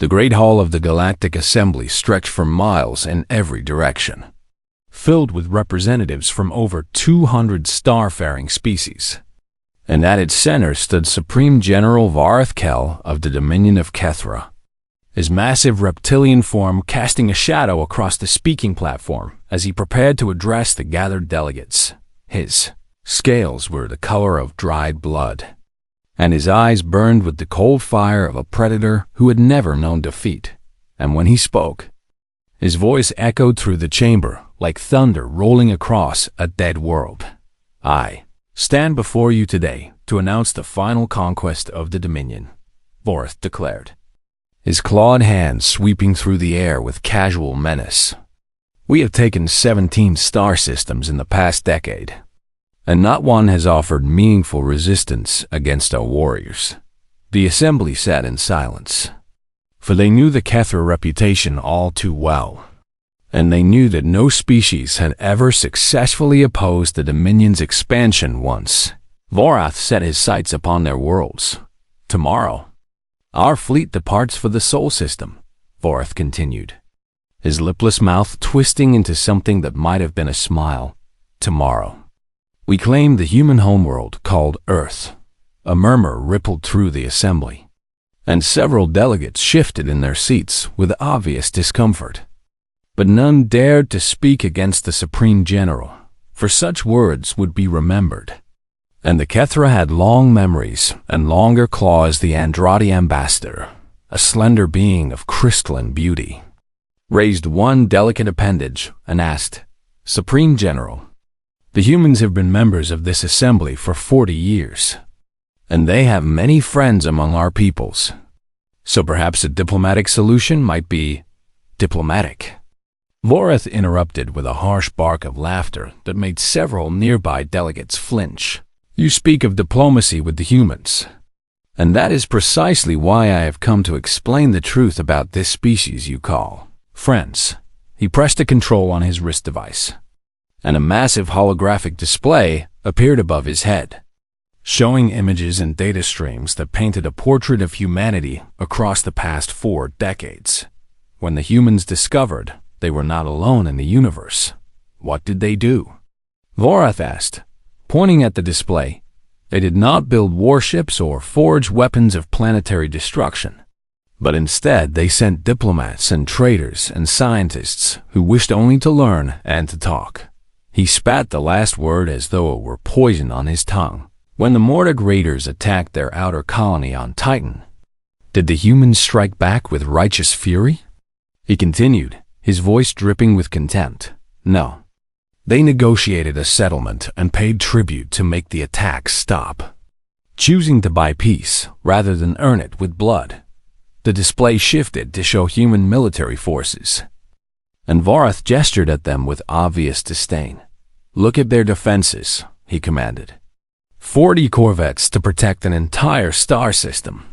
The great hall of the Galactic Assembly stretched for miles in every direction, filled with representatives from over 200 starfaring species. And at its center stood Supreme General Vareth Kell of the Dominion of Kethra, his massive reptilian form casting a shadow across the speaking platform as he prepared to address the gathered delegates. His scales were the color of dried blood, and his eyes burned with the cold fire of a predator who had never known defeat. And when he spoke, his voice echoed through the chamber like thunder rolling across a dead world. "I stand before you today to announce the final conquest of the Dominion," Vareth declared, his clawed hands sweeping through the air with casual menace. "We have taken 17 star systems in the past decade, and not one has offered meaningful resistance against our warriors." The assembly sat in silence, for they knew the Kethra reputation all too well, and they knew that no species had ever successfully opposed the Dominion's expansion once. Vareth set his sights upon their worlds. "Tomorrow, our fleet departs for the Sol System," Vareth continued, his lipless mouth twisting into something that might have been a smile. "Tomorrow, we claim the human homeworld called Earth." A murmur rippled through the assembly, and several delegates shifted in their seats with obvious discomfort. But none dared to speak against the Supreme General, for such words would be remembered. And the Kethra had long memories and longer claws. The Andrade ambassador, a slender being of crystalline beauty, raised one delicate appendage and asked, "Supreme General, the humans have been members of this assembly for 40 years, and they have many friends among our peoples. So perhaps a diplomatic solution might be diplomatic." Vareth interrupted with a harsh bark of laughter that made several nearby delegates flinch. "You speak of diplomacy with the humans, and that is precisely why I have come to explain the truth about this species you call friends." He pressed a control on his wrist device, and a massive holographic display appeared above his head, showing images and data streams that painted a portrait of humanity across the past 4 decades. When the humans discovered they were not alone in the universe, what did they do? Vareth asked, pointing at the display. They did not build warships or forge weapons of planetary destruction, but instead they sent diplomats and traders and scientists who wished only to learn and to talk. He spat the last word as though it were poison on his tongue. When the Mordig raiders attacked their outer colony on Titan, did the humans strike back with righteous fury? He continued, his voice dripping with contempt. No. They negotiated a settlement and paid tribute to make the attacks stop, choosing to buy peace rather than earn it with blood. The display shifted to show human military forces, and Vareth gestured at them with obvious disdain. "Look at their defenses," he commanded. 40 corvettes to protect an entire star system,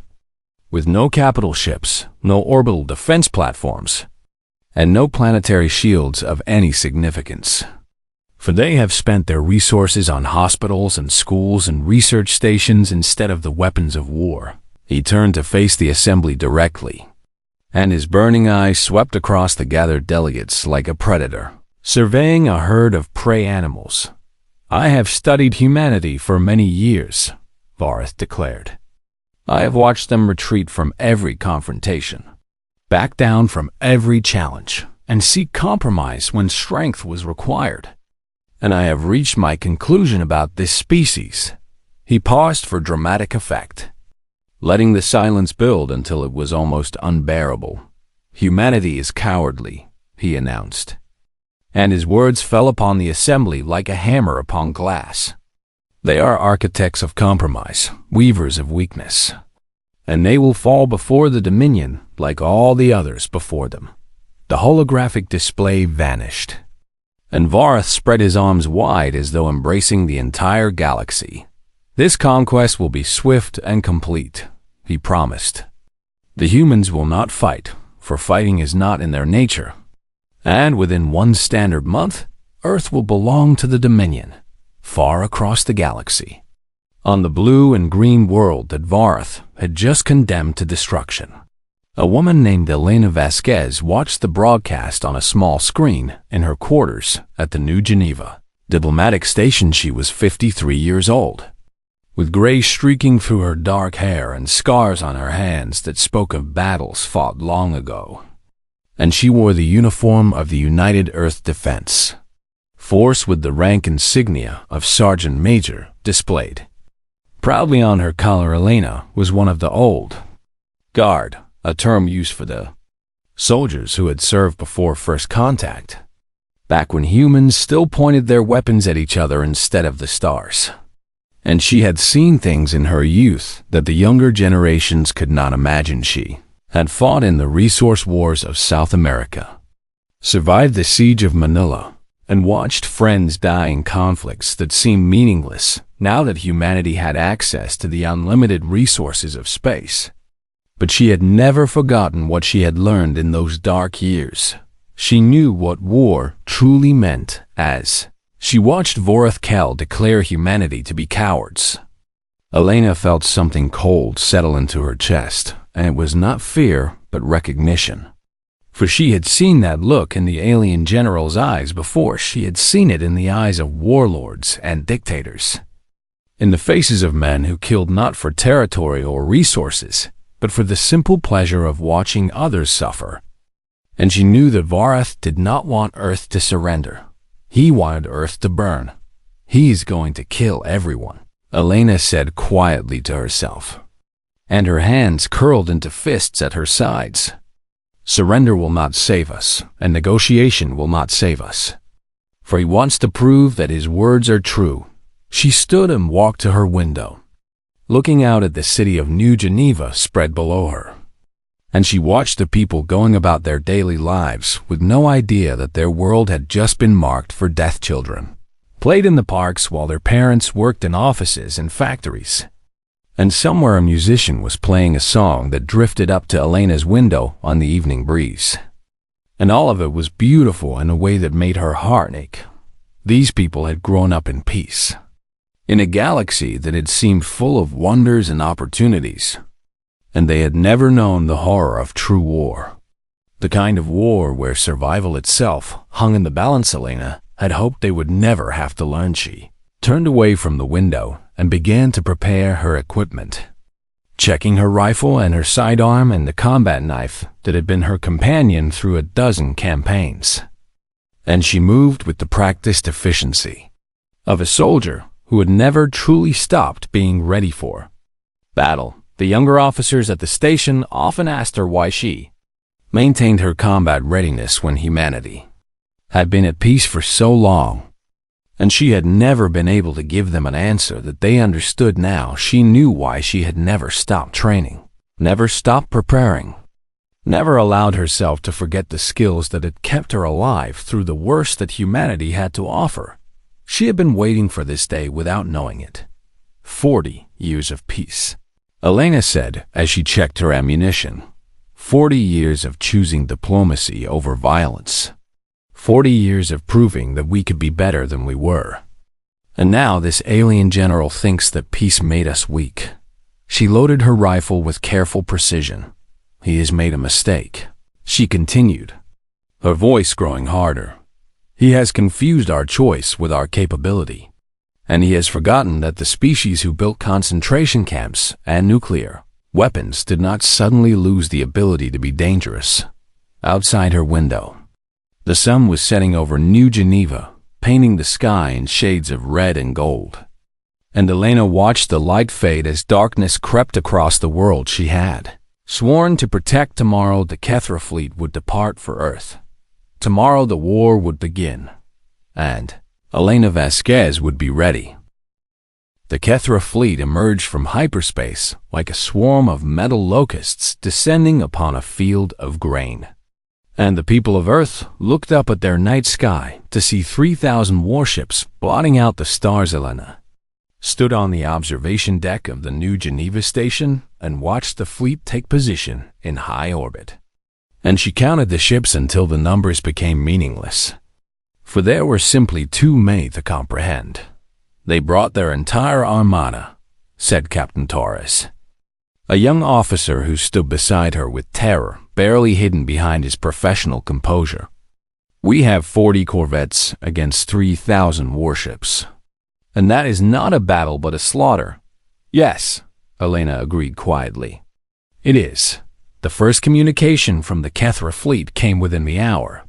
with no capital ships, no orbital defense platforms, and no planetary shields of any significance. For they have spent their resources on hospitals and schools and research stations instead of the weapons of war. He turned to face the assembly directly, and his burning eyes swept across the gathered delegates like a predator, surveying a herd of prey animals. "I have studied humanity for many years," Vareth declared. "I have watched them retreat from every confrontation, back down from every challenge, and seek compromise when strength was required. And I have reached my conclusion about this species." He paused for dramatic effect, letting the silence build until it was almost unbearable. "Humanity is cowardly," he announced, and his words fell upon the assembly like a hammer upon glass. "They are architects of compromise, weavers of weakness, and they will fall before the Dominion like all the others before them." The holographic display vanished, and Vareth spread his arms wide as though embracing the entire galaxy. "This conquest will be swift and complete," he promised. "The humans will not fight, for fighting is not in their nature. And within 1 standard month, Earth will belong to the Dominion, far across the galaxy, on the blue and green world that Vareth had just condemned to destruction." A woman named Elena Vasquez watched the broadcast on a small screen in her quarters at the New Geneva diplomatic station. She was 53 years old, with gray streaking through her dark hair and scars on her hands that spoke of battles fought long ago. And she wore the uniform of the United Earth Defense Force with the rank insignia of Sergeant Major displayed proudly on her collar. Elena was one of the old guard, a term used for the soldiers who had served before first contact, back when humans still pointed their weapons at each other instead of the stars. And she had seen things in her youth that the younger generations could not imagine. She had fought in the resource wars of South America, survived the siege of Manila, and watched friends die in conflicts that seemed meaningless now that humanity had access to the unlimited resources of space. But she had never forgotten what she had learned in those dark years. She knew what war truly meant as she watched Vorath Kell declare humanity to be cowards. Elena felt something cold settle into her chest, and it was not fear but recognition. For she had seen that look in the alien general's eyes before. She had seen it in the eyes of warlords and dictators, in the faces of men who killed not for territory or resources, but for the simple pleasure of watching others suffer. And she knew that Vorath did not want Earth to surrender. He wanted Earth to burn. He's going to kill everyone, Elena said quietly to herself, and her hands curled into fists at her sides. Surrender will not save us, and negotiation will not save us. For he wants to prove that his words are true. She stood and walked to her window, looking out at the city of New Geneva spread below her. And she watched the people going about their daily lives with no idea that their world had just been marked for death. Children played in the parks while their parents worked in offices and factories. And somewhere a musician was playing a song that drifted up to Elena's window on the evening breeze. And all of it was beautiful in a way that made her heart ache. These people had grown up in peace, in a galaxy that had seemed full of wonders and opportunities. And they had never known the horror of true war. The kind of war where survival itself hung in the balance. Elena had hoped they would never have to learn. She turned away from the window and began to prepare her equipment, checking her rifle and her sidearm and the combat knife that had been her companion through a dozen campaigns. And she moved with the practiced efficiency of a soldier who had never truly stopped being ready for battle. The younger officers at the station often asked her why she maintained her combat readiness when humanity had been at peace for so long. And she had never been able to give them an answer that they understood. Now she knew why she had never stopped training, never stopped preparing, never allowed herself to forget the skills that had kept her alive through the worst that humanity had to offer. She had been waiting for this day without knowing it. 40 years of peace, Elena said as she checked her ammunition. 40 years of choosing diplomacy over violence. 40 years of proving that we could be better than we were. And now this alien general thinks that peace made us weak. She loaded her rifle with careful precision. He has made a mistake, she continued, her voice growing harder. He has confused our choice with our capability. And he has forgotten that the species who built concentration camps and nuclear weapons did not suddenly lose the ability to be dangerous. Outside her window, the sun was setting over New Geneva, painting the sky in shades of red and gold. And Elena watched the light fade as darkness crept across the world. She had sworn to protect. Tomorrow the Kethra fleet would depart for Earth. Tomorrow the war would begin. And Elena Vasquez would be ready. The Kethra fleet emerged from hyperspace like a swarm of metal locusts descending upon a field of grain. And the people of Earth looked up at their night sky to see 3,000 warships blotting out the stars. Elena stood on the observation deck of the New Geneva station and watched the fleet take position in high orbit. And she counted the ships until the numbers became meaningless, for there were simply too many to comprehend. They brought their entire armada, said Captain Torres. A young officer who stood beside her with terror, barely hidden behind his professional composure. We have 40 corvettes against 3,000 warships. And that is not a battle but a slaughter. Yes, Elena agreed quietly. It is. The first communication from the Kethra fleet came within the hour.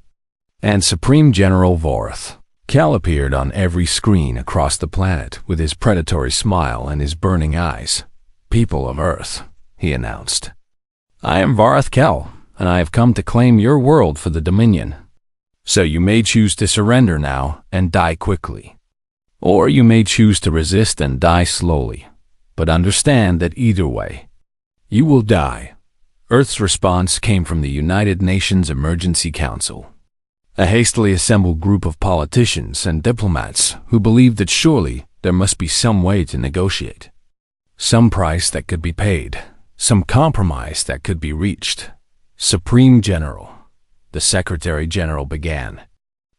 And Supreme General Vorath Cal appeared on every screen across the planet with his predatory smile and his burning eyes. People of Earth, he announced. I am Vorath Cal, and I have come to claim your world for the Dominion. So you may choose to surrender now and die quickly. Or you may choose to resist and die slowly. But understand that either way, you will die. Earth's response came from the United Nations Emergency Council, a hastily assembled group of politicians and diplomats who believed that surely there must be some way to negotiate. Some price that could be paid, some compromise that could be reached. Supreme General, the Secretary General began,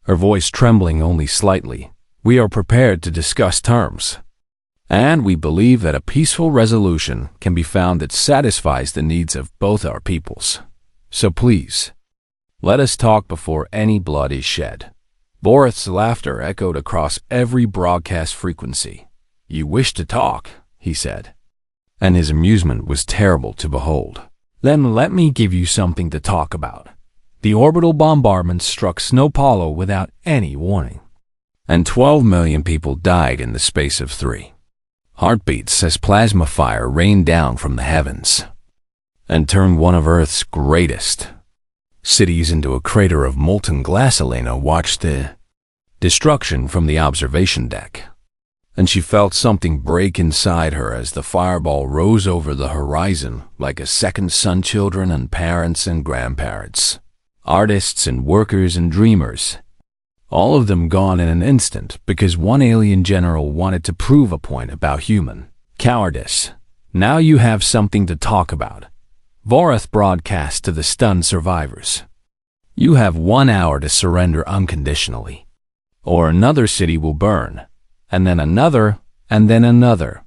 her voice trembling only slightly. We are prepared to discuss terms, and we believe that a peaceful resolution can be found that satisfies the needs of both our peoples. So please, let us talk before any blood is shed. Vorath's laughter echoed across every broadcast frequency. You wish to talk, he said, and his amusement was terrible to behold. Then let me give you something to talk about. The orbital bombardment struck Snow Paulo without any warning, and 12 million people died in the space of 3 heartbeats as plasma fire rained down from the heavens and turned one of Earth's greatest cities into a crater of molten glass. Elena watched the destruction from the observation deck, and she felt something break inside her as the fireball rose over the horizon like a second sun. Children and parents and grandparents, artists and workers and dreamers, all of them gone in an instant because one alien general wanted to prove a point about human cowardice. Now you have something to talk about, Vorath broadcast to the stunned survivors. You have 1 hour to surrender unconditionally, or another city will burn, and then another, and then another,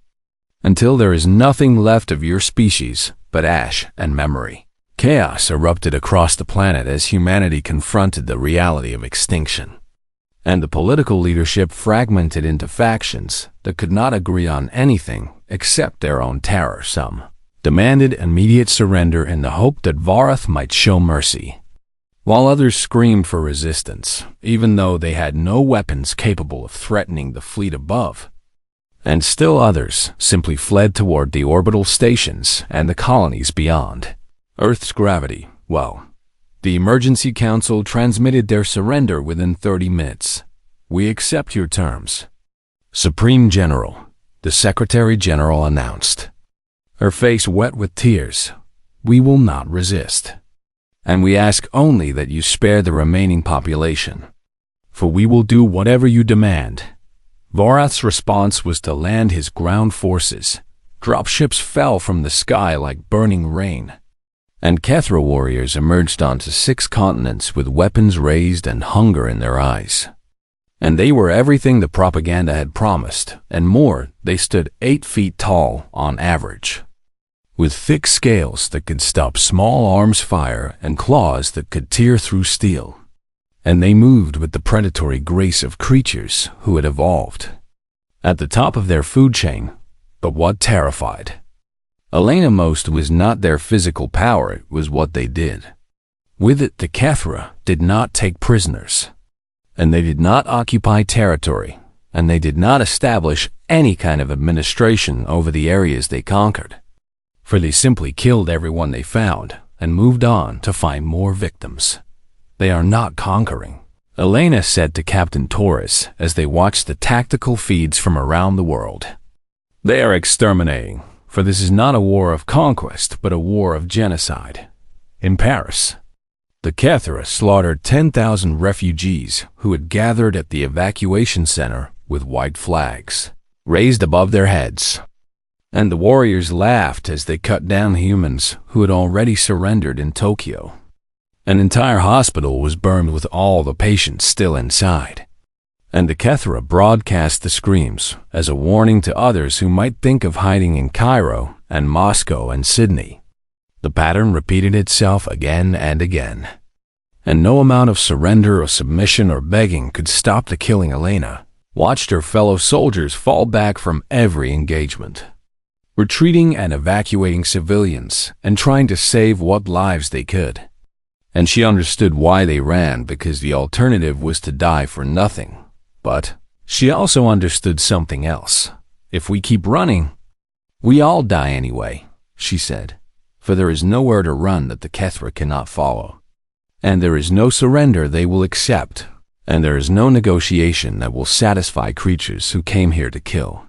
until there is nothing left of your species but ash and memory. Chaos erupted across the planet as humanity confronted the reality of extinction, and the political leadership fragmented into factions that could not agree on anything except their own terror. Some demanded immediate surrender in the hope that Vorath might show mercy, while others screamed for resistance, even though they had no weapons capable of threatening the fleet above. And still others simply fled toward the orbital stations and the colonies beyond. Earth's gravity, well, the Emergency Council transmitted their surrender within 30 minutes. We accept your terms, Supreme General, the Secretary General announced, her face wet with tears. We will not resist, and we ask only that you spare the remaining population, for we will do whatever you demand. Vorath's response was to land his ground forces. Dropships fell from the sky like burning rain, and Kethra warriors emerged onto 6 continents with weapons raised and hunger in their eyes. And they were everything the propaganda had promised, and more. They stood 8 feet tall on average, with thick scales that could stop small arms fire and claws that could tear through steel. And they moved with the predatory grace of creatures who had evolved at the top of their food chain. But what terrified Elena most was not their physical power, it was what they did. With it, the Kethra did not take prisoners, and they did not occupy territory, and they did not establish any kind of administration over the areas they conquered, for they simply killed everyone they found and moved on to find more victims. They are not conquering, Elena said to Captain Torres as they watched the tactical feeds from around the world. They are exterminating. For this is not a war of conquest, but a war of genocide. In Paris, the Kethra slaughtered 10,000 refugees who had gathered at the evacuation center with white flags raised above their heads. And the warriors laughed as they cut down humans who had already surrendered in Tokyo. An entire hospital was burned with all the patients still inside. And the Kethra broadcast the screams as a warning to others who might think of hiding in Cairo and Moscow and Sydney. The pattern repeated itself again and again. And no amount of surrender or submission or begging could stop the killing. Elena watched her fellow soldiers fall back from every engagement, retreating and evacuating civilians and trying to save what lives they could. And she understood why they ran, because the alternative was to die for nothing. But she also understood something else. If we keep running, we all die anyway, she said, for there is nowhere to run that the Kethra cannot follow. And there is no surrender they will accept, and there is no negotiation that will satisfy creatures who came here to kill.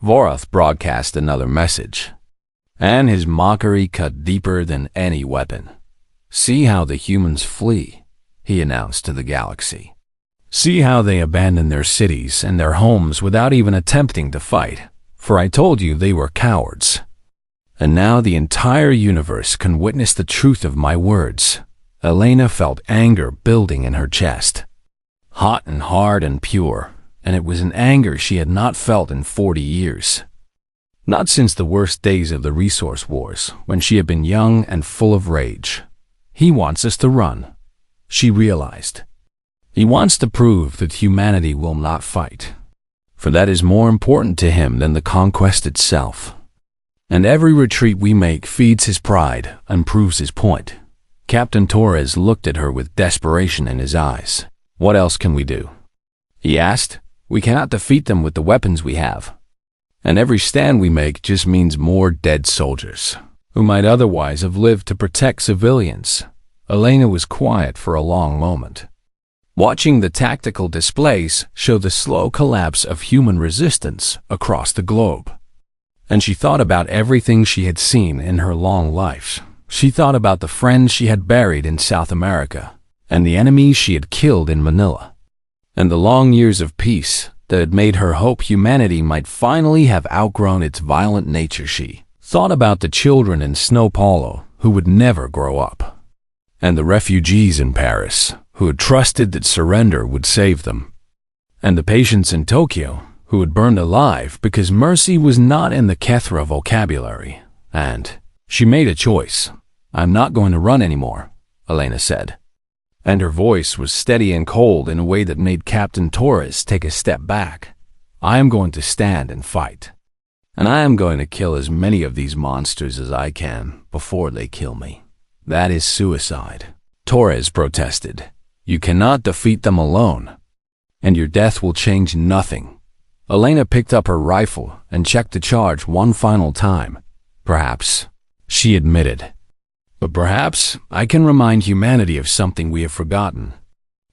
Vorath broadcast another message, and his mockery cut deeper than any weapon. "See how the humans flee," he announced to the galaxy. "See how they abandon their cities and their homes without even attempting to fight, for I told you they were cowards. And now the entire universe can witness the truth of my words." Elena felt anger building in her chest, hot and hard and pure, and it was an anger she had not felt in 40 years. Not since the worst days of the resource wars, when she had been young and full of rage. He wants us to run, she realized. He wants to prove that humanity will not fight, for that is more important to him than the conquest itself. And every retreat we make feeds his pride and proves his point. Captain Torres looked at her with desperation in his eyes. "What else can we do?" he asked. "We cannot defeat them with the weapons we have. And every stand we make just means more dead soldiers, who might otherwise have lived to protect civilians." Elena was quiet for a long moment, watching the tactical displays show the slow collapse of human resistance across the globe. And she thought about everything she had seen in her long life. She thought about the friends she had buried in South America, and the enemies she had killed in Manila, and the long years of peace that had made her hope humanity might finally have outgrown its violent nature. She thought about the children in São Paulo who would never grow up, and the refugees in Paris who had trusted that surrender would save them, and the patients in Tokyo who had burned alive because mercy was not in the Kethra vocabulary. And she made a choice. "I'm not going to run anymore," Elena said. And her voice was steady and cold in a way that made Captain Torres take a step back. "I am going to stand and fight. And I am going to kill as many of these monsters as I can before they kill me." "That is suicide," Torres protested. "You cannot defeat them alone, and your death will change nothing." Elena picked up her rifle and checked the charge one final time. "Perhaps," she admitted, "but perhaps I can remind humanity of something we have forgotten.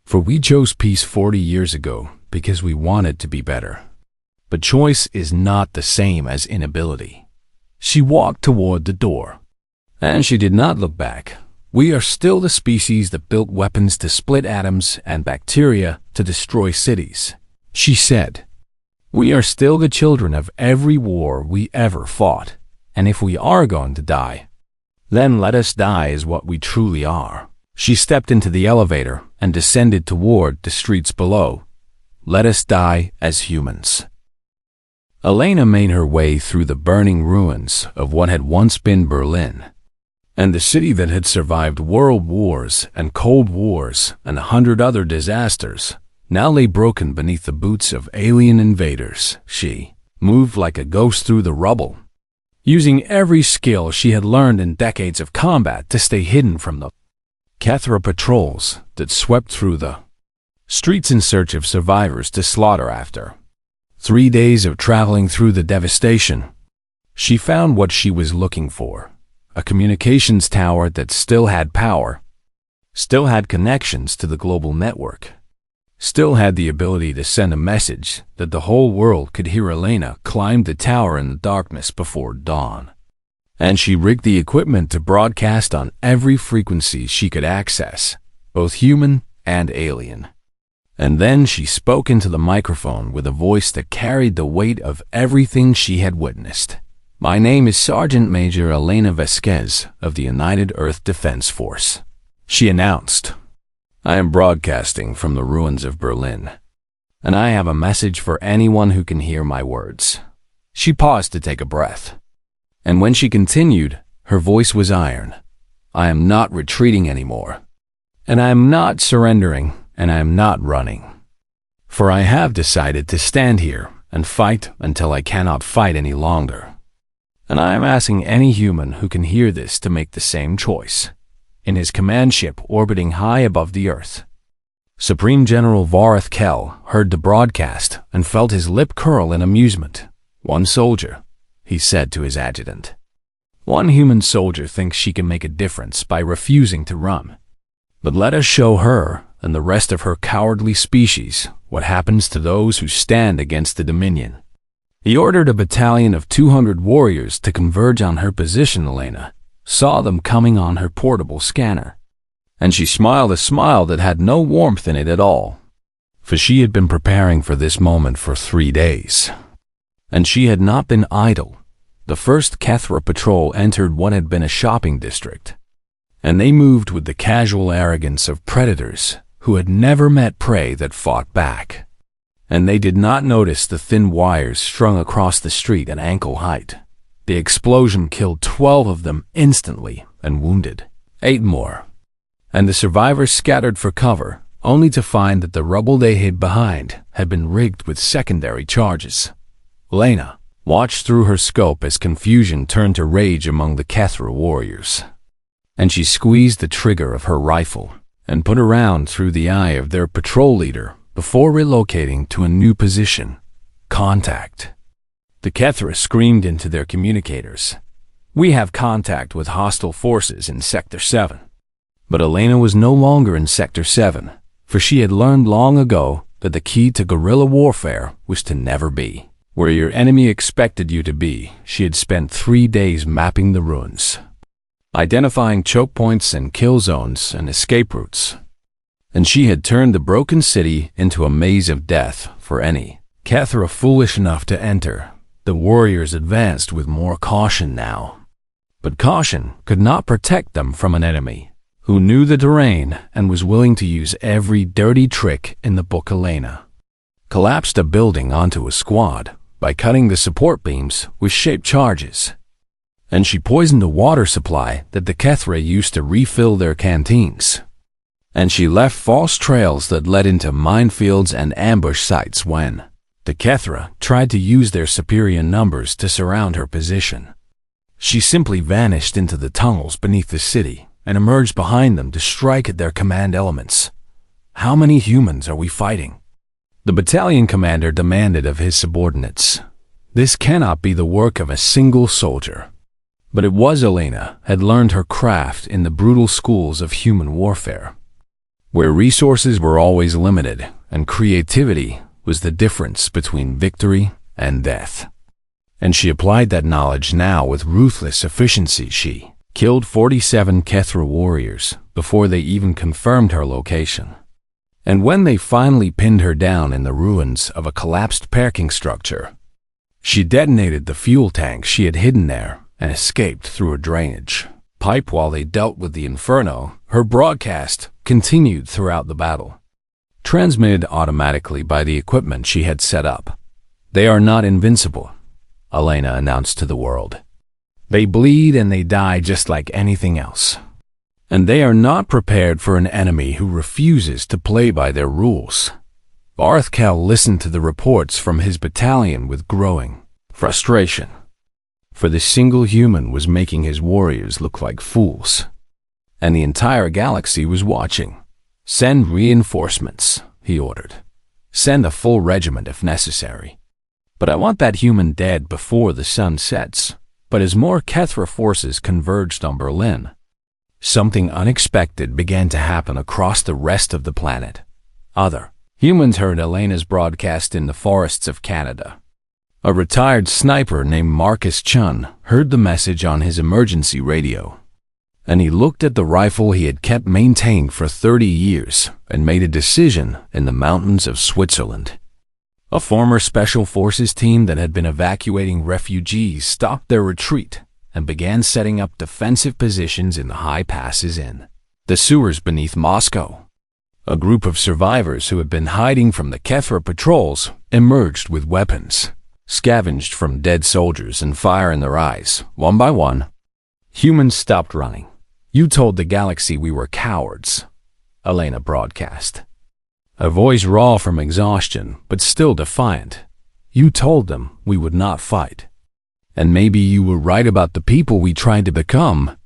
For we chose peace 40 years ago because we wanted to be better. But choice is not the same as inability." She walked toward the door, and she did not look back. "We are still the species that built weapons to split atoms and bacteria to destroy cities," she said. "We are still the children of every war we ever fought. And if we are going to die, then let us die as what we truly are." She stepped into the elevator and descended toward the streets below. "Let us die as humans." Elena made her way through the burning ruins of what had once been Berlin, and the city that had survived world wars and cold wars and 100 other disasters now lay broken beneath the boots of alien invaders. She moved like a ghost through the rubble, using every skill she had learned in decades of combat to stay hidden from the Kethra patrols that swept through the streets in search of survivors to slaughter. After 3 days of traveling through the devastation, she found what she was looking for: a communications tower that still had power, still had connections to the global network, still had the ability to send a message that the whole world could hear. Elena climbed the tower in the darkness before dawn, and she rigged the equipment to broadcast on every frequency she could access, both human and alien. And then she spoke into the microphone with a voice that carried the weight of everything she had witnessed. "My name is Sergeant Major Elena Vasquez of the United Earth Defense Force," she announced. "I am broadcasting from the ruins of Berlin, and I have a message for anyone who can hear my words." She paused to take a breath. And when she continued, her voice was iron. "I am not retreating anymore. And I am not surrendering, and I am not running. For I have decided to stand here and fight until I cannot fight any longer. And I am asking any human who can hear this to make the same choice, in his command ship orbiting high above the Earth." Supreme General Vareth Kell heard the broadcast and felt his lip curl in amusement. "One soldier," he said to his adjutant. "One human soldier thinks she can make a difference by refusing to run. But let us show her and the rest of her cowardly species what happens to those who stand against the Dominion." He ordered a battalion of 200 warriors to converge on her position. Elena saw them coming on her portable scanner, and she smiled a smile that had no warmth in it at all, for she had been preparing for this moment for 3 days. And she had not been idle. The first Kethra patrol entered what had been a shopping district, and they moved with the casual arrogance of predators who had never met prey that fought back. And they did not notice the thin wires strung across the street at ankle height. The explosion killed 12 of them instantly and wounded 8 more. And the survivors scattered for cover, only to find that the rubble they hid behind had been rigged with secondary charges. Lena watched through her scope as confusion turned to rage among the Kethra warriors. And she squeezed the trigger of her rifle and put a round through the eye of their patrol leader before relocating to a new position. Contact. The Kethra screamed into their communicators. "We have contact with hostile forces in Sector 7. But Elena was no longer in Sector 7, for she had learned long ago that the key to guerrilla warfare was to never be where your enemy expected you to be. She had spent 3 days mapping the ruins, identifying choke points and kill zones and escape routes. And she had turned the broken city into a maze of death for any Kethra foolish enough to enter. The warriors advanced with more caution now. But caution could not protect them from an enemy who knew the terrain and was willing to use every dirty trick in the book. Elena collapsed a building onto a squad by cutting the support beams with shaped charges. And she poisoned a water supply that the Kethra used to refill their canteens. And she left false trails that led into minefields and ambush sites when the Kethra tried to use their superior numbers to surround her position. She simply vanished into the tunnels beneath the city and emerged behind them to strike at their command elements. "How many humans are we fighting?" the battalion commander demanded of his subordinates. "This cannot be the work of a single soldier." But it was. Elena had learned her craft in the brutal schools of human warfare, where resources were always limited and creativity was the difference between victory and death. And she applied that knowledge now with ruthless efficiency. She killed 47 Kethra warriors before they even confirmed her location. And when they finally pinned her down in the ruins of a collapsed parking structure, she detonated the fuel tank she had hidden there and escaped through a drainage pipe. While they dealt with the inferno, her broadcast continued throughout the battle, transmitted automatically by the equipment she had set up. "They are not invincible," Elena announced to the world. "They bleed and they die just like anything else. And they are not prepared for an enemy who refuses to play by their rules." Vareth Kell listened to the reports from his battalion with growing frustration, for this single human was making his warriors look like fools. And the entire galaxy was watching. "Send reinforcements," he ordered. "Send a full regiment if necessary. But I want that human dead before the sun sets." But as more Kethra forces converged on Berlin, something unexpected began to happen across the rest of the planet. Other humans heard Elena's broadcast in the forests of Canada. A retired sniper named Marcus Chun heard the message on his emergency radio, and he looked at the rifle he had kept maintained for 30 years and made a decision in the mountains of Switzerland. A former special forces team that had been evacuating refugees stopped their retreat and began setting up defensive positions in the high passes in the sewers beneath Moscow. A group of survivors who had been hiding from the Kethra patrols emerged with weapons, scavenged from dead soldiers and fire in their eyes, one by one. Humans stopped running. You told the galaxy we were cowards, Elena broadcast. Her voice raw from exhaustion, but still defiant. You told them we would not fight. And maybe you were right about the people we tried to become,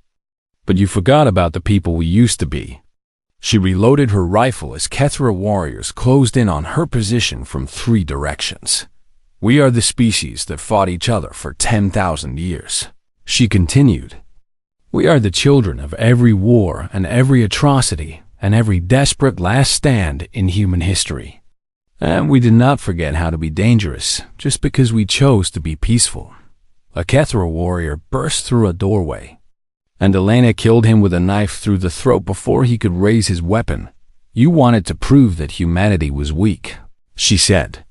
but you forgot about the people we used to be. She reloaded her rifle as Kethra warriors closed in on her position from 3 directions. We are the species that fought each other for 10,000 years. She continued. We are the children of every war and every atrocity and every desperate last stand in human history. And we did not forget how to be dangerous just because we chose to be peaceful. A Kethra warrior burst through a doorway, and Elena killed him with a knife through the throat before he could raise his weapon. You wanted to prove that humanity was weak, she said,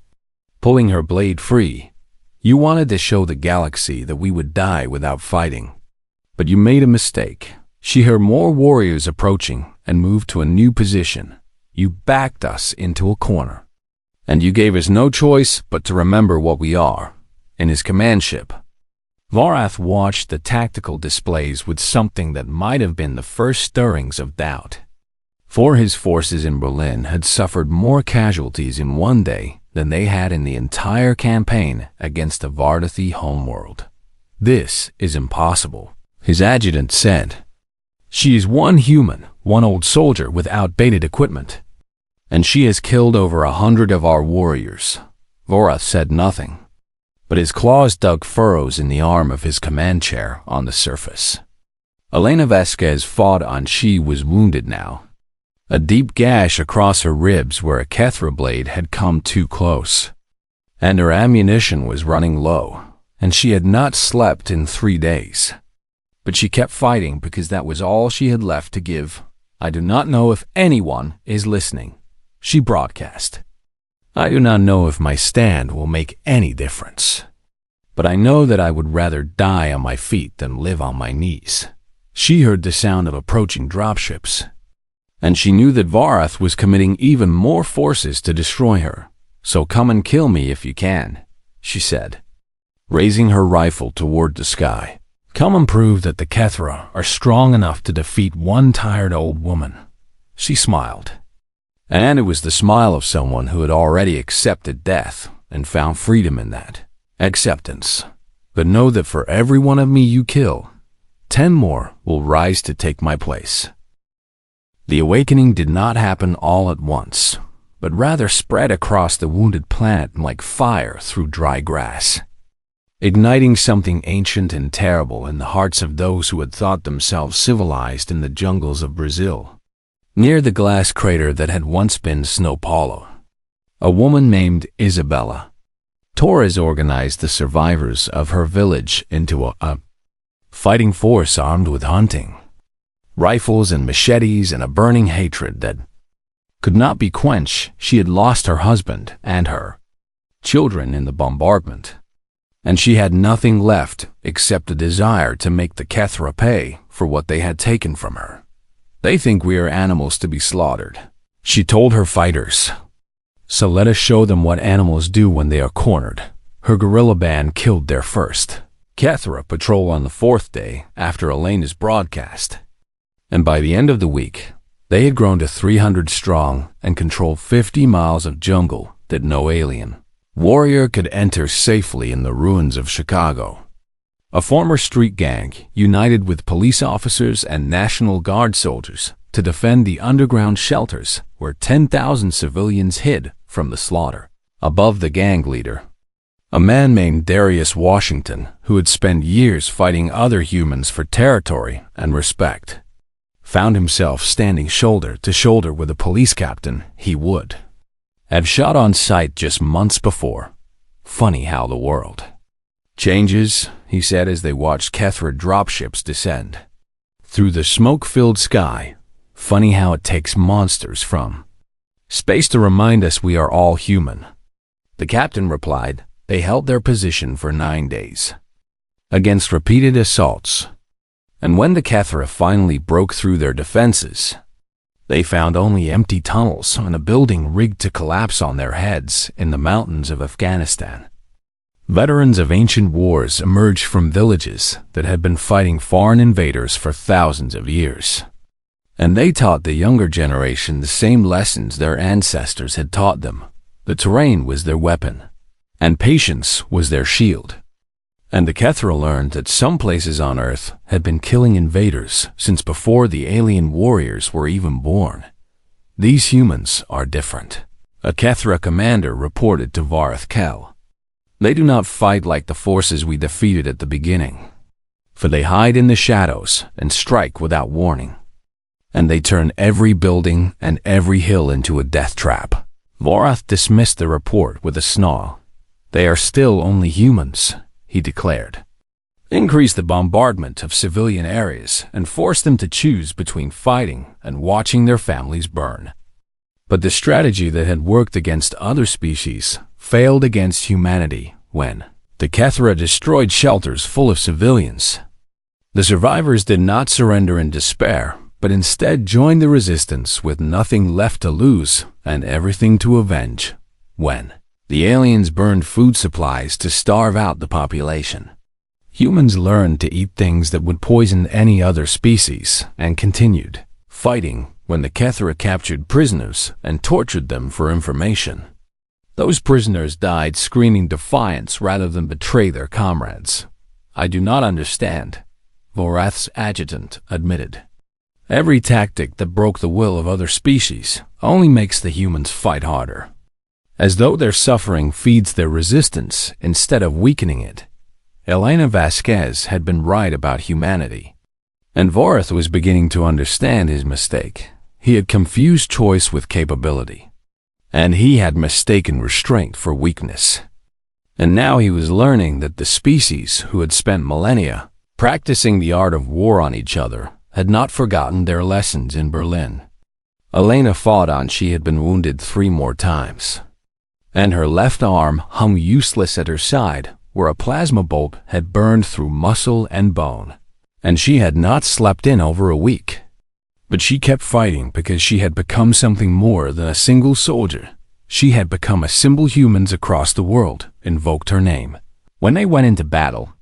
pulling her blade free. You wanted to show the galaxy that we would die without fighting. But you made a mistake. She heard more warriors approaching and moved to a new position. You backed us into a corner. And you gave us no choice but to remember what we are, in his command ship. Varath watched the tactical displays with something that might have been the first stirrings of doubt. For his forces in Berlin had suffered more casualties in one day than they had in the entire campaign against the Vardathi homeworld. This is impossible, his adjutant said. She is one human, one old soldier with outdated equipment. And she has killed over 100 of our warriors. Vorath said nothing, but his claws dug furrows in the arm of his command chair on the surface. Elena Vasquez fought on. She was wounded now. A deep gash across her ribs where a Kethra blade had come too close. And her ammunition was running low, and she had not slept in 3 days. But she kept fighting because that was all she had left to give. I do not know if anyone is listening, she broadcast. I do not know if my stand will make any difference. But I know that I would rather die on my feet than live on my knees. She heard the sound of approaching dropships, and she knew that Varath was committing even more forces to destroy her. So come and kill me if you can, she said, raising her rifle toward the sky. Come and prove that the Kethra are strong enough to defeat one tired old woman. She smiled. And it was the smile of someone who had already accepted death and found freedom in that acceptance. But know that for every one of me you kill, 10 more will rise to take my place. The awakening did not happen all at once, but rather spread across the wounded planet like fire through dry grass, igniting something ancient and terrible in the hearts of those who had thought themselves civilized in the jungles of Brazil. Near the glass crater that had once been São Paulo, a woman named Isabella Torres organized the survivors of her village into a fighting force armed with hunting rifles and machetes and a burning hatred that could not be quenched. She had lost her husband and her children in the bombardment, and she had nothing left except a desire to make the Kethra pay for what they had taken from her. They think we are animals to be slaughtered, she told her fighters. So let us show them what animals do when they are cornered. Her guerrilla band killed their first Kethra patrol on the 4th day after Elena's broadcast. And by the end of the week, they had grown to 300 strong and controlled 50 miles of jungle that no alien warrior could enter safely in the ruins of Chicago. A former street gang united with police officers and National Guard soldiers to defend the underground shelters where 10,000 civilians hid from the slaughter. Above the gang leader, a man named Darius Washington, who had spent years fighting other humans for territory and respect, found himself standing shoulder to shoulder with a police captain he would have shot on sight just months before. Funny how the world changes, he said as they watched Kethra dropships descend through the smoke-filled sky. Funny how it takes monsters from space to remind us we are all human. The captain replied. They held their position for 9 days against repeated assaults, and when the Kethra finally broke through their defenses, they found only empty tunnels and a building rigged to collapse on their heads in the mountains of Afghanistan. Veterans of ancient wars emerged from villages that had been fighting foreign invaders for thousands of years. And they taught the younger generation the same lessons their ancestors had taught them. The terrain was their weapon, and patience was their shield. And the Kethra learned that some places on Earth had been killing invaders since before the alien warriors were even born. These humans are different, a Kethra commander reported to Vareth Kel. They do not fight like the forces we defeated at the beginning, for they hide in the shadows and strike without warning. And they turn every building and every hill into a death trap. Vareth dismissed the report with a snarl. They are still only humans, he declared. Increase the bombardment of civilian areas and force them to choose between fighting and watching their families burn. But the strategy that had worked against other species failed against humanity when the Kethra destroyed shelters full of civilians. The survivors did not surrender in despair, but instead joined the resistance with nothing left to lose and everything to avenge when the aliens burned food supplies to starve out the population. Humans learned to eat things that would poison any other species and continued fighting when the Kethra captured prisoners and tortured them for information. Those prisoners died screaming defiance rather than betray their comrades. I do not understand, Vareth's adjutant admitted. Every tactic that broke the will of other species only makes the humans fight harder, as though their suffering feeds their resistance instead of weakening it. Elena Vasquez had been right about humanity, and Vareth was beginning to understand his mistake. He had confused choice with capability, and he had mistaken restraint for weakness. And now he was learning that the species who had spent millennia practicing the art of war on each other had not forgotten their lessons in Berlin. Elena fought on she had been wounded 3 more times, and her left arm hung useless at her side where a plasma bolt had burned through muscle and bone, and she had not slept in over a week. But she kept fighting because she had become something more than a single soldier. She had become a symbol humans across the world invoked her name when they went into battle,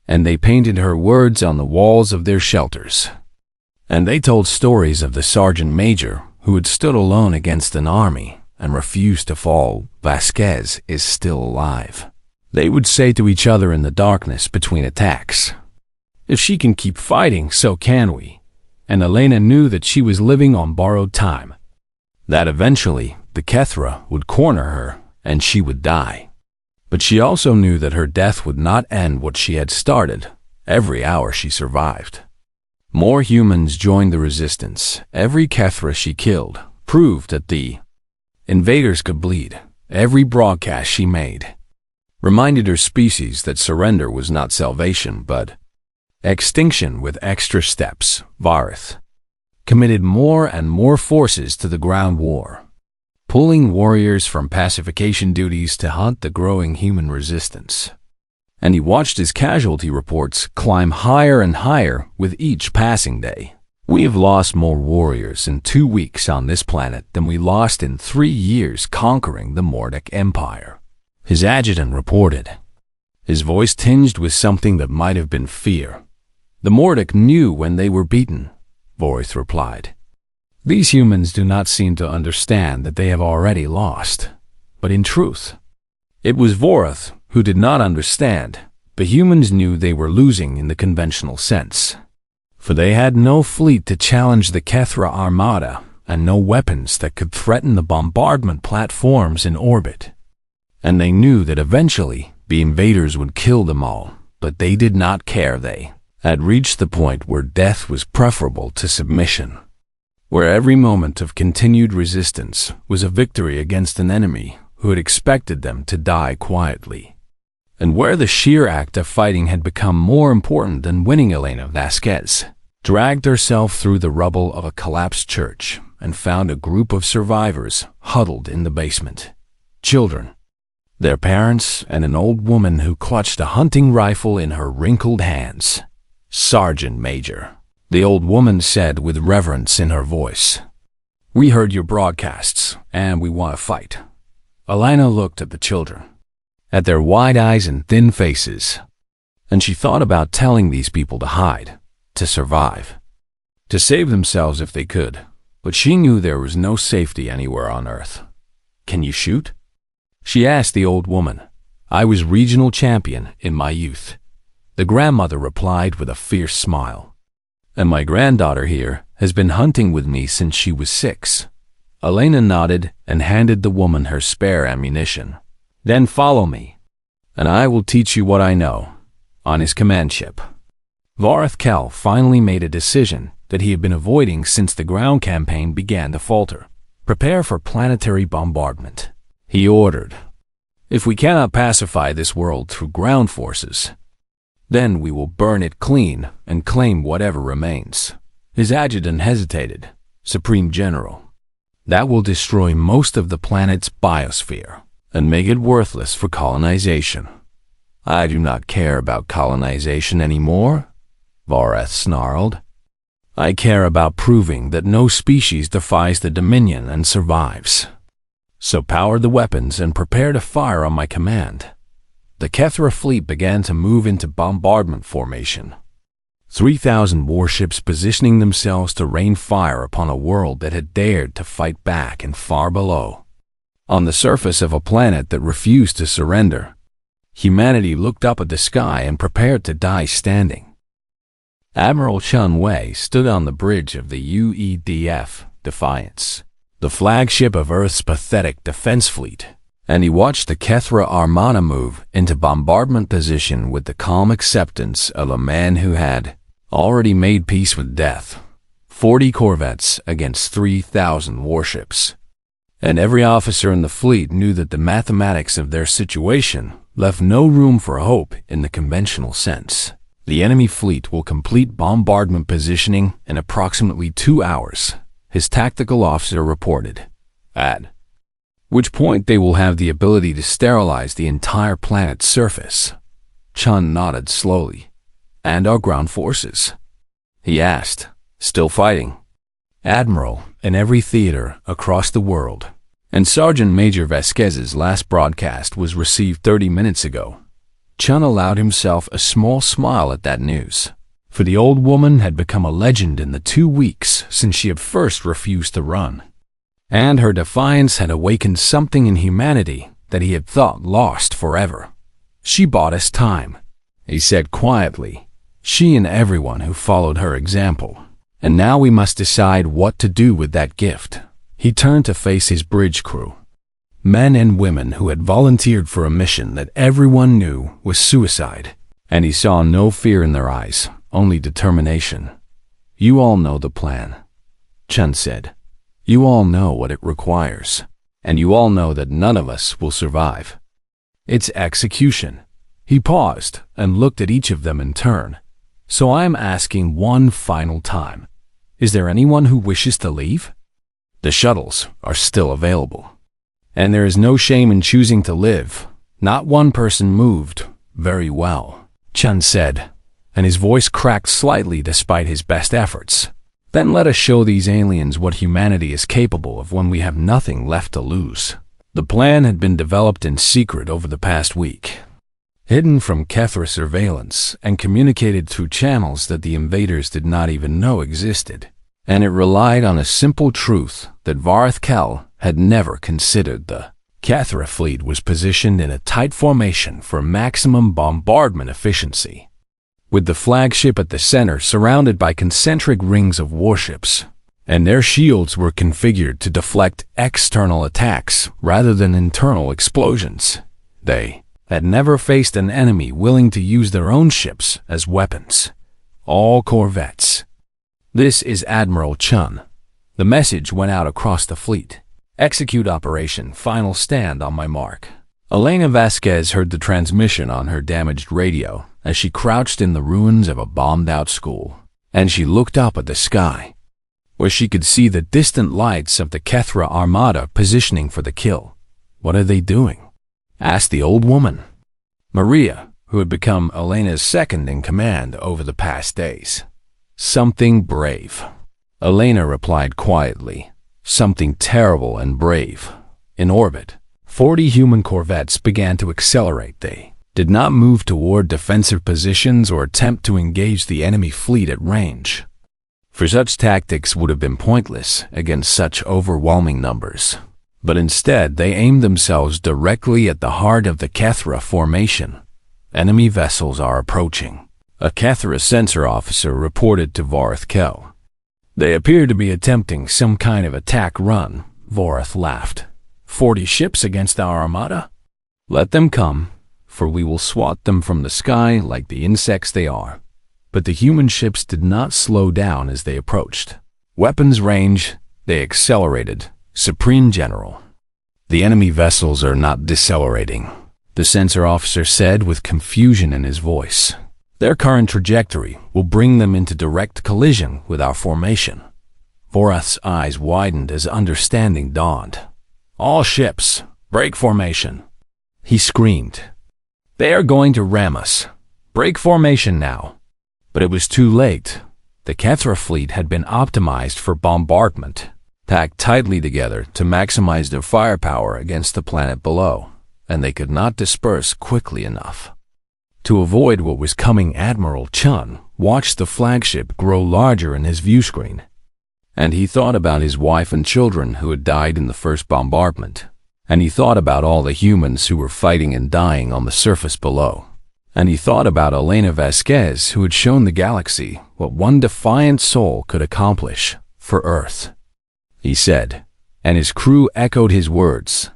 and they painted her words on the walls of their shelters. And they told stories of the sergeant major who had stood alone against an army and refused to fall. Vasquez is still alive, they would say to each other in the darkness between attacks. If she can keep fighting, so can we. And Elena knew that she was living on borrowed time, that eventually the Kethra would corner her and she would die. But she also knew that her death would not end what she had started every hour she survived. More humans joined the resistance. Every Kethra she killed proved that the invaders could bleed. Every broadcast she made reminded her species that surrender was not salvation, but extinction with extra steps. Vareth committed more and more forces to the ground war, pulling warriors from pacification duties to hunt the growing human resistance. And he watched his casualty reports climb higher and higher with each passing day. We have lost more warriors in 2 weeks on this planet than we lost in 3 years conquering the Mordic Empire, his adjutant reported, his voice tinged with something that might have been fear. The Mordic knew when they were beaten, Vareth replied. These humans do not seem to understand that they have already lost. But in truth, it was Vareth who did not understand. The humans knew they were losing in the conventional sense, for they had no fleet to challenge the Kethra armada and no weapons that could threaten the bombardment platforms in orbit. And they knew that eventually the invaders would kill them all, but they did not care. They had reached the point where death was preferable to submission, where every moment of continued resistance was a victory against an enemy who had expected them to die quietly, and where the sheer act of fighting had become more important than winning. Elena Vasquez dragged herself through the rubble of a collapsed church and found a group of survivors huddled in the basement. Children, their parents, and an old woman who clutched a hunting rifle in her wrinkled hands. Sergeant Major, the old woman said with reverence in her voice, we heard your broadcasts, and we want to fight. Elena looked at the children. at their wide eyes and thin faces. And she thought about telling these people to hide, to survive, to save themselves if they could. But she knew there was no safety anywhere on Earth. "Can you shoot?" she asked the old woman. "I was regional champion in my youth," the grandmother replied with a fierce smile. "And my granddaughter here has been hunting with me since she was 6. Elena nodded and handed the woman her spare ammunition. "Then follow me, and I will teach you what I know," on his command ship. Vareth Kell finally made a decision that he had been avoiding since the ground campaign began to falter. "Prepare for planetary bombardment," he ordered. "If we cannot pacify this world through ground forces, then we will burn it clean and claim whatever remains." His adjutant hesitated. "Supreme General, that will destroy most of the planet's biosphere and make it worthless for colonization." "I do not care about colonization anymore," Vareth snarled. "I care about proving that no species defies the Dominion and survives. So power the weapons and prepare to fire on my command." The Kethra fleet began to move into bombardment formation. 3,000 warships positioning themselves to rain fire upon a world that had dared to fight back and far below. On the surface of a planet that refused to surrender, humanity looked up at the sky and prepared to die standing. Admiral Chun Wei stood on the bridge of the UEDF Defiance, the flagship of Earth's pathetic defense fleet, and he watched the Kethra Armada move into bombardment position with the calm acceptance of a man who had already made peace with death. 40 corvettes against 3,000 warships. And every officer in the fleet knew that the mathematics of their situation left no room for hope in the conventional sense. "The enemy fleet will complete bombardment positioning in approximately 2 hours, his tactical officer reported, at which point they will have the ability to sterilize the entire planet's surface. Chun nodded slowly. "And our ground forces?" he asked. "Still fighting, Admiral, in every theater across the world. And Sergeant Major Vasquez's last broadcast was received 30 minutes ago." Chun allowed himself a small smile at that news, for the old woman had become a legend in the 2 weeks since she had first refused to run. And her defiance had awakened something in humanity that he had thought lost forever. "She bought us time," he said quietly. "She and everyone who followed her example. And now we must decide what to do with that gift." He turned to face his bridge crew, men and women who had volunteered for a mission that everyone knew was suicide, and he saw no fear in their eyes, only determination. "You all know the plan," Chun said. "You all know what it requires, and you all know that none of us will survive. It's execution." He paused and looked at each of them in turn. "So I'm asking one final time. Is there anyone who wishes to leave? The shuttles are still available. And there is no shame in choosing to live." Not one person moved. "Very well," Chun said, and his voice cracked slightly despite his best efforts. "Then let us show these aliens what humanity is capable of when we have nothing left to lose." The plan had been developed in secret over the past week, hidden from Kethra surveillance and communicated through channels that the invaders did not even know existed. And it relied on a simple truth that Vareth Kell had never considered. The Kethra fleet was positioned in a tight formation for maximum bombardment efficiency, with the flagship at the center surrounded by concentric rings of warships, and their shields were configured to deflect external attacks rather than internal explosions. They had never faced an enemy willing to use their own ships as weapons. All corvettes. "This is Admiral Chun." The message went out across the fleet. "Execute operation, final stand on my mark." Elena Vasquez heard the transmission on her damaged radio as she crouched in the ruins of a bombed-out school, and she looked up at the sky, where she could see the distant lights of the Kethra Armada positioning for the kill. "What are they doing?" asked the old woman, Maria, who had become Elena's second in command over the past days. "Something brave," Elena replied quietly. "Something terrible and brave. In orbit, 40 human corvettes began to accelerate. They did not move toward defensive positions or attempt to engage the enemy fleet at range, for such tactics would have been pointless against such overwhelming numbers. But instead, they aimed themselves directly at the heart of the Kethra formation. Enemy vessels are approaching, a Kethra sensor officer reported to Vorath Kell. They appear to be attempting some kind of attack run. Vorath laughed. 40 ships against our armada? Let them come, for we will swat them from the sky like the insects they are. But the human ships did not slow down as they approached. Weapons range, they accelerated. Supreme General. The enemy vessels are not decelerating, the sensor officer said with confusion in his voice. Their current trajectory will bring them into direct collision with our formation. Vorath's eyes widened as understanding dawned. All ships, break formation, he screamed. They are going to ram us. Break formation now. But it was too late. The Kethra fleet had been optimized for bombardment, packed tightly together to maximize their firepower against the planet below, and they could not disperse quickly enough. To avoid what was coming, Admiral Chun watched the flagship grow larger in his view screen, and he thought about his wife and children who had died in the first bombardment, and he thought about all the humans who were fighting and dying on the surface below, and he thought about Elena Vasquez, who had shown the galaxy what one defiant soul could accomplish for Earth. He said, and his crew echoed his words.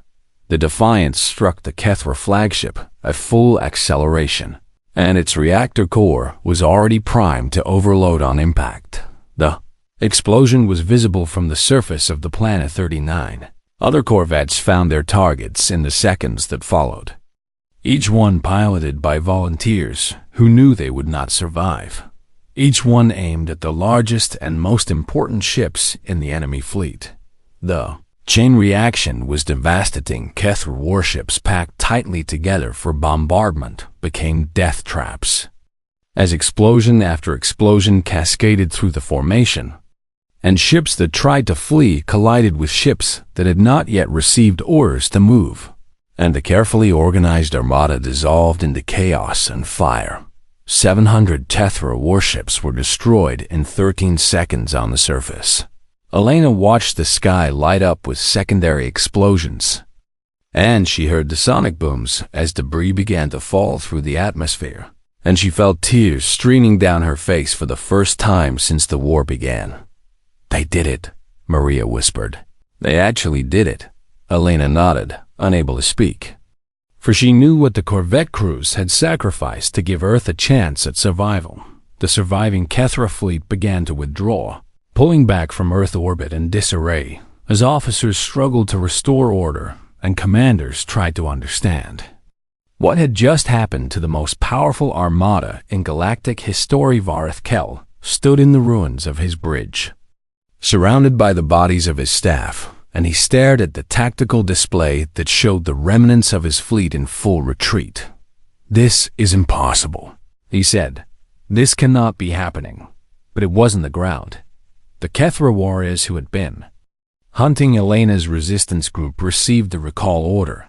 The Defiance struck the Kethra flagship at full acceleration, and its reactor core was already primed to overload on impact. The explosion was visible from the surface of the planet 39. Other corvettes found their targets in the seconds that followed, each one piloted by volunteers who knew they would not survive. Each one aimed at the largest and most important ships in the enemy fleet. The chain reaction was devastating. Kethra warships packed tightly together for bombardment became death traps. As explosion after explosion cascaded through the formation, and ships that tried to flee collided with ships that had not yet received orders to move, and the carefully organized armada dissolved into chaos and fire. 700 Kethra warships were destroyed in 13 seconds on the surface. Elena watched the sky light up with secondary explosions, and she heard the sonic booms as debris began to fall through the atmosphere, and she felt tears streaming down her face for the first time since the war began. They did it, Maria whispered. They actually did it. Elena nodded, unable to speak, for she knew what the corvette crews had sacrificed to give Earth a chance at survival. The surviving Kethra fleet began to withdraw, pulling back from Earth orbit in disarray, as officers struggled to restore order and commanders tried to understand. What had just happened to the most powerful armada in Galactic HFY? Vorath Kell stood in the ruins of his bridge, surrounded by the bodies of his staff, and he stared at the tactical display that showed the remnants of his fleet in full retreat. This is impossible, he said. This cannot be happening. But it wasn't the ground. The Kethra warriors who had been hunting Elena's resistance group received the recall order,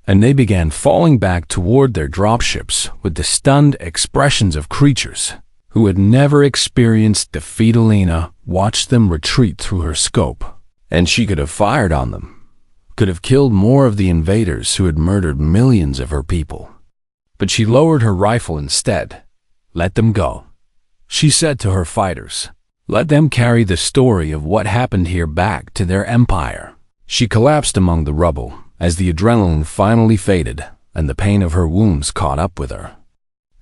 and they began falling back toward their dropships with the stunned expressions of creatures who had never experienced defeat. Elena watched them retreat through her scope, and she could have fired on them, could have killed more of the invaders who had murdered millions of her people. But she lowered her rifle instead. Let them go, she said to her fighters. Let them carry the story of what happened here back to their empire. She collapsed among the rubble as the adrenaline finally faded and the pain of her wounds caught up with her.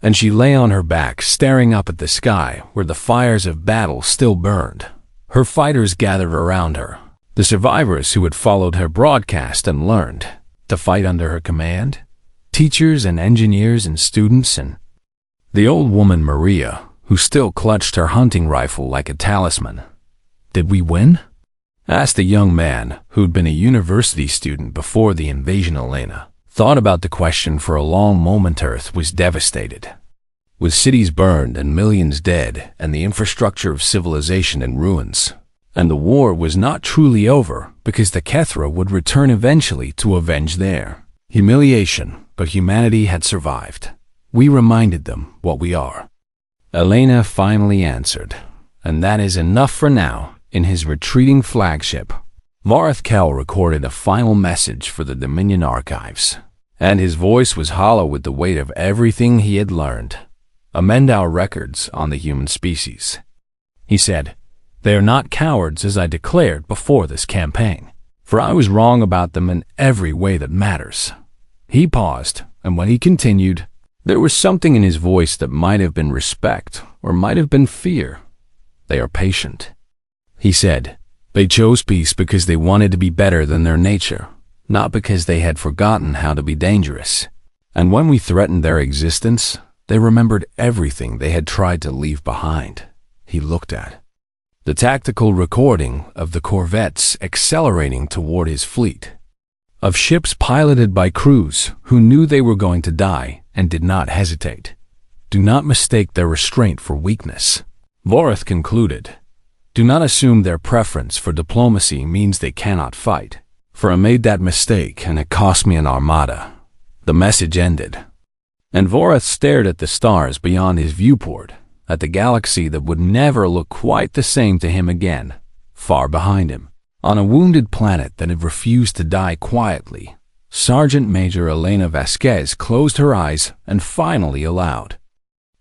And she lay on her back, staring up at the sky where the fires of battle still burned. Her fighters gathered around her, the survivors who had followed her broadcast and learned to fight under her command, teachers and engineers and students, and the old woman Maria, who still clutched her hunting rifle like a talisman. Did we win? Asked a young man who'd been a university student before the invasion. Elena thought about the question for a long moment. Earth was devastated, with cities burned and millions dead and the infrastructure of civilization in ruins. And the war was not truly over because the Kethra would return eventually to avenge their humiliation, but humanity had survived. We reminded them what we are. Elena finally answered, and that is enough for now. In his retreating flagship, Vareth Kell recorded a final message for the Dominion archives, and his voice was hollow with the weight of everything he had learned. Amend our records on the human species. He said, "They are not cowards as I declared before this campaign, for I was wrong about them in every way that matters." He paused, and when he continued, there was something in his voice that might have been respect or might have been fear. "They are patient." He said, "They chose peace because they wanted to be better than their nature, not because they had forgotten how to be dangerous. And when we threatened their existence, they remembered everything they had tried to leave behind." He looked at the tactical recording of the corvettes accelerating toward his fleet, of ships piloted by crews who knew they were going to die and did not hesitate. "Do not mistake their restraint for weakness," Voreth concluded. "Do not assume their preference for diplomacy means they cannot fight, for I made that mistake and it cost me an armada." The message ended, and Voreth stared at the stars beyond his viewport, at the galaxy that would never look quite the same to him again. Far behind him, on a wounded planet that had refused to die quietly, Sergeant Major Elena Vasquez closed her eyes and finally allowed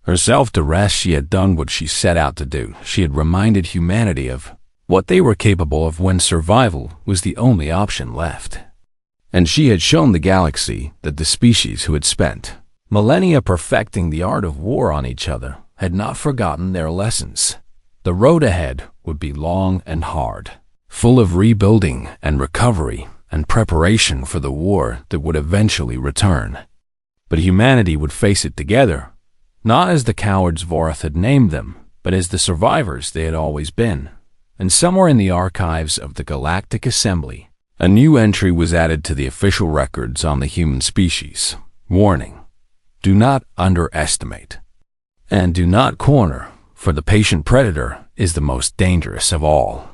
herself to rest. She had done what she set out to do. She had reminded humanity of what they were capable of when survival was the only option left. And she had shown the galaxy that the species who had spent millennia perfecting the art of war on each other had not forgotten their lessons. The road ahead would be long and hard, full of rebuilding and recovery and preparation for the war that would eventually return. But humanity would face it together, not as the cowards Voreth had named them, but as the survivors they had always been. And somewhere in the archives of the Galactic Assembly, a new entry was added to the official records on the human species. Warning: do not underestimate, and do not corner, for the patient predator is the most dangerous of all.